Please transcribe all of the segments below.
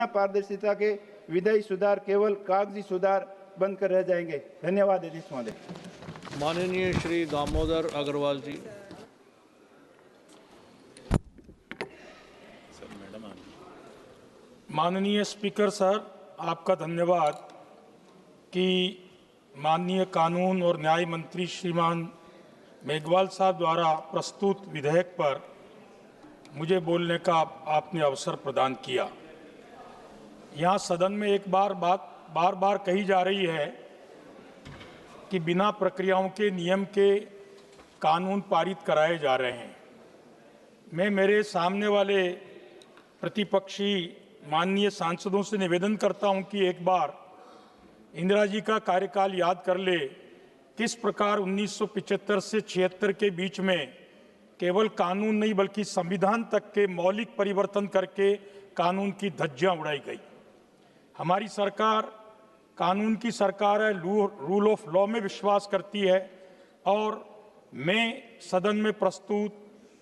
पारदर्शिता के विधायी सुधार केवल कागजी सुधार बनकर रह जाएंगे। धन्यवाद अध्यक्ष महोदय। माननीय श्री दामोदर अग्रवाल जी। माननीय स्पीकर सर, आपका धन्यवाद कि माननीय कानून और न्याय मंत्री श्रीमान मेघवाल साहब द्वारा प्रस्तुत विधेयक पर मुझे बोलने का आपने अवसर प्रदान किया। यहाँ सदन में एक बात बार बार कही जा रही है कि बिना प्रक्रियाओं के नियम के कानून पारित कराए जा रहे हैं। मैं मेरे सामने वाले प्रतिपक्षी माननीय सांसदों से निवेदन करता हूं कि एक बार इंदिरा जी का कार्यकाल याद कर ले, किस प्रकार 1975 से 76 के बीच में केवल कानून नहीं बल्कि संविधान तक के मौलिक परिवर्तन करके कानून की धज्जियां उड़ाई गई। हमारी सरकार कानून की सरकार है, रूल ऑफ लॉ में विश्वास करती है और मैं सदन में प्रस्तुत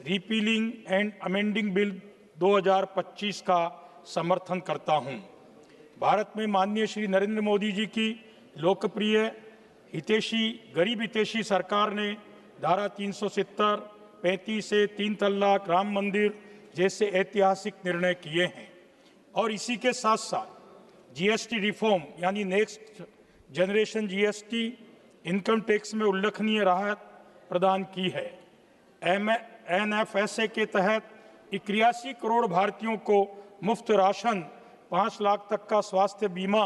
रिपीलिंग एंड अमेंडिंग बिल 2025 का समर्थन करता हूं। भारत में माननीय श्री नरेंद्र मोदी जी की लोकप्रिय हितैषी गरीब हितैषी सरकार ने धारा 370, 35 से 3 तलाक, राम मंदिर जैसे ऐतिहासिक निर्णय किए हैं और इसी के साथ साथ जीएसटी रिफॉर्म यानी next generation GST income tax में उल्लेखनीय राहत प्रदान की है। एनएफएसए के तहत 81 करोड़ भारतीयों को मुफ्त राशन, 5 लाख तक का स्वास्थ्य बीमा,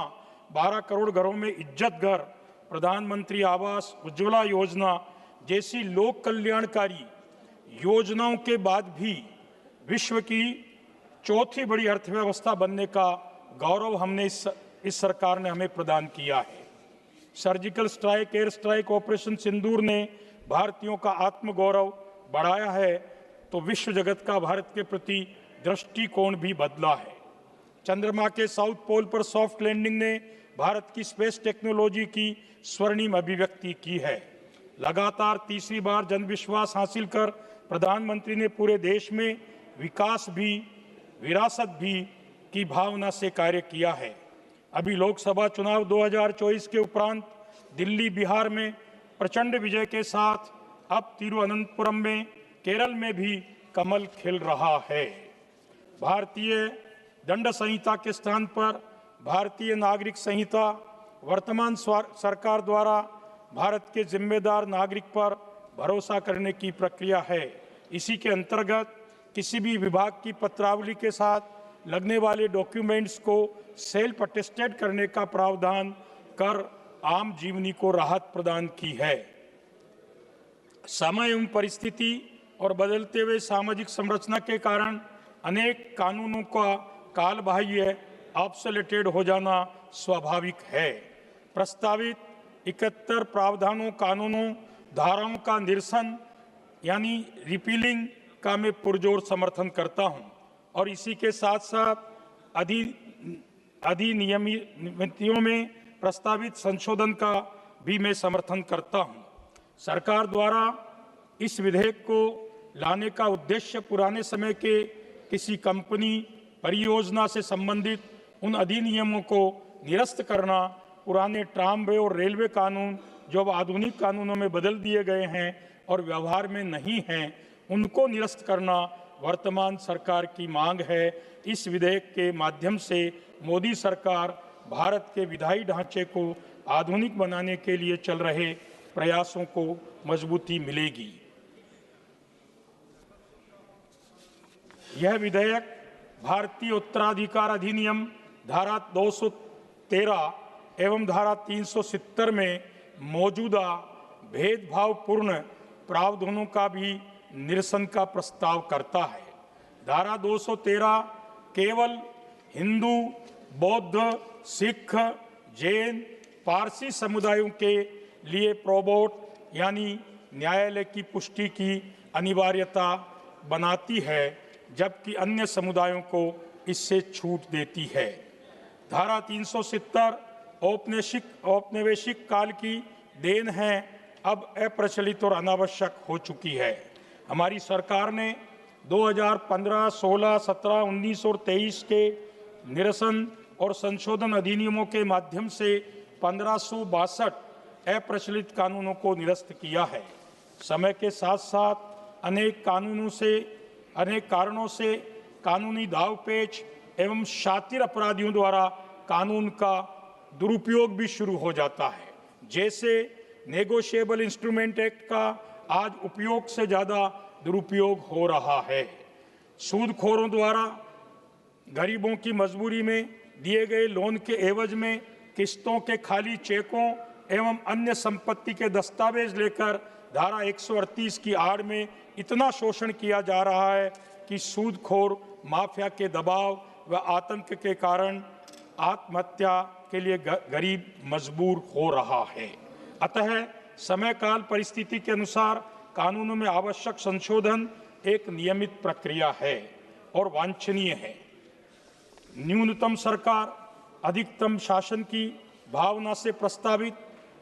12 करोड़ घरों में इज्जत घर, प्रधानमंत्री आवास, उज्ज्वला योजना जैसी लोक कल्याणकारी योजनाओं के बाद भी विश्व की चौथी बड़ी अर्थव्यवस्था बनने का गौरव इस सरकार ने हमें प्रदान किया है। Surgical strike, air strike, operation Sindoor ने भारतीयों का आत्मगौरव बढ़ाया है तो विश्व जगत का भारत के प्रति दृष्टिकोण भी बदला है। चंद्रमा के साउथ पोल पर सॉफ्ट लैंडिंग ने भारत की स्पेस टेक्नोलॉजी की स्वर्णिम अभिव्यक्ति की है। लगातार तीसरी बार जनविश्वास हासिल कर प्रधानमंत्री ने पूरे देश में विकास भी विरासत भी की भावना से कार्य किया है। अभी लोकसभा चुनाव 2024 के उपरांत दिल्ली, बिहार में प्रचंड विजय के साथ अब तिरुवनंतपुरम में, केरल में भी कमल खिल रहा है। भारतीय दंड संहिता के स्थान पर भारतीय नागरिक संहिता वर्तमान सरकार द्वारा भारत के जिम्मेदार नागरिक पर भरोसा करने की प्रक्रिया है। इसी के अंतर्गत किसी भी विभाग की पत्रावली के साथ लगने वाले डॉक्यूमेंट्स को सेल्फ अटेस्टेड करने का प्रावधान कर आम जीवनी को राहत प्रदान की है। समय एवं परिस्थिति और बदलते हुए सामाजिक संरचना के कारण अनेक कानूनों का कालबाह्य ऑब्सोलेटेड हो जाना स्वाभाविक है। प्रस्तावित 71 प्रावधानों, कानूनों, धाराओं का निरसन यानी रिपीलिंग का मैं पुरजोर समर्थन करता हूं और इसी के साथ साथ अधिनियमितियों में प्रस्तावित संशोधन का भी मैं समर्थन करता हूं। सरकार द्वारा इस विधेयक को लाने का उद्देश्य पुराने समय के किसी कंपनी, परियोजना से संबंधित उन अधिनियमों को निरस्त करना, पुराने ट्रामवे और रेलवे कानून जो अब आधुनिक कानूनों में बदल दिए गए हैं और व्यवहार में नहीं हैं, उनको निरस्त करना वर्तमान सरकार की मांग है। इस विधेयक के माध्यम से मोदी सरकार भारत के विधायी ढांचे को आधुनिक बनाने के लिए चल रहे प्रयासों को मजबूती मिलेगी। यह विधेयक भारतीय उत्तराधिकार अधिनियम धारा 213 एवं धारा 370 में मौजूदा भेदभावपूर्ण प्रावधानों का भी निरसन का प्रस्ताव करता है। धारा 213 केवल हिंदू, बौद्ध, सिख, जैन, पारसी समुदायों के लिए प्रोबोट यानी न्यायालय की पुष्टि की अनिवार्यता बनाती है, जबकि अन्य समुदायों को इससे छूट देती है। धारा 370 औपनिवेशिक काल की देन है, अब अप्रचलित और अनावश्यक हो चुकी है। हमारी सरकार ने 2015, 16, 17, 19 और 23 के निरसन और संशोधन अधिनियमों के माध्यम से 1562 अप्रचलित कानूनों को निरस्त किया है। समय के साथ साथ अनेक कारणों से कानूनी दावपेच एवं शातिर अपराधियों द्वारा कानून का दुरुपयोग भी शुरू हो जाता है। जैसे नेगोशिएबल इंस्ट्रूमेंट एक्ट का आज उपयोग से ज़्यादा दुरुपयोग हो रहा है। सूदखोरों द्वारा गरीबों की मजबूरी में दिए गए लोन के एवज में किस्तों के खाली चेकों एवं अन्य संपत्ति के दस्तावेज लेकर धारा 138 की आड़ में इतना शोषण किया जा रहा है कि सूदखोर माफिया के दबाव व आतंक के कारण आत्महत्या के लिए गरीब मजबूर हो रहा है। अतः समय काल परिस्थिति के अनुसार कानूनों में आवश्यक संशोधन एक नियमित प्रक्रिया है और वांछनीय है। न्यूनतम सरकार अधिकतम शासन की भावना से प्रस्तावित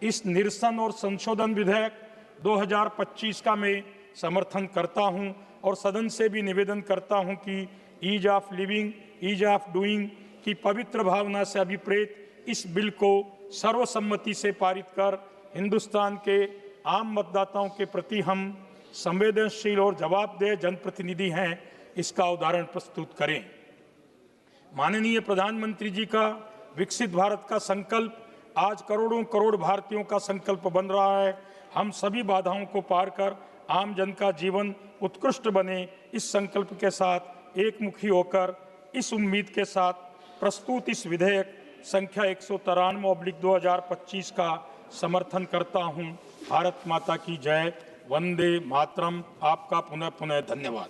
इस निरसन और संशोधन विधेयक 2025 का मैं समर्थन करता हूं और सदन से भी निवेदन करता हूं कि ease of living, ease of doing की पवित्र भावना से अभिप्रेत इस बिल को सर्वसम्मति से पारित कर हिंदुस्तान के आम मतदाताओं के प्रति हम संवेदनशील और जवाबदेह जनप्रतिनिधि हैं, इसका उदाहरण प्रस्तुत करें। माननीय प्रधानमंत्री जी का विकसित भारत का संकल्प आज करोड़ों करोड़ भारतीयों का संकल्प बन रहा है। हम सभी बाधाओं को पार कर आम जन का जीवन उत्कृष्ट बने, इस संकल्प के साथ एकमुखी होकर इस उम्मीद के साथ प्रस्तुत इस विधेयक संख्या 193/2025 का समर्थन करता हूं। भारत माता की जय। वंदे मातरम। आपका पुनः पुनः धन्यवाद।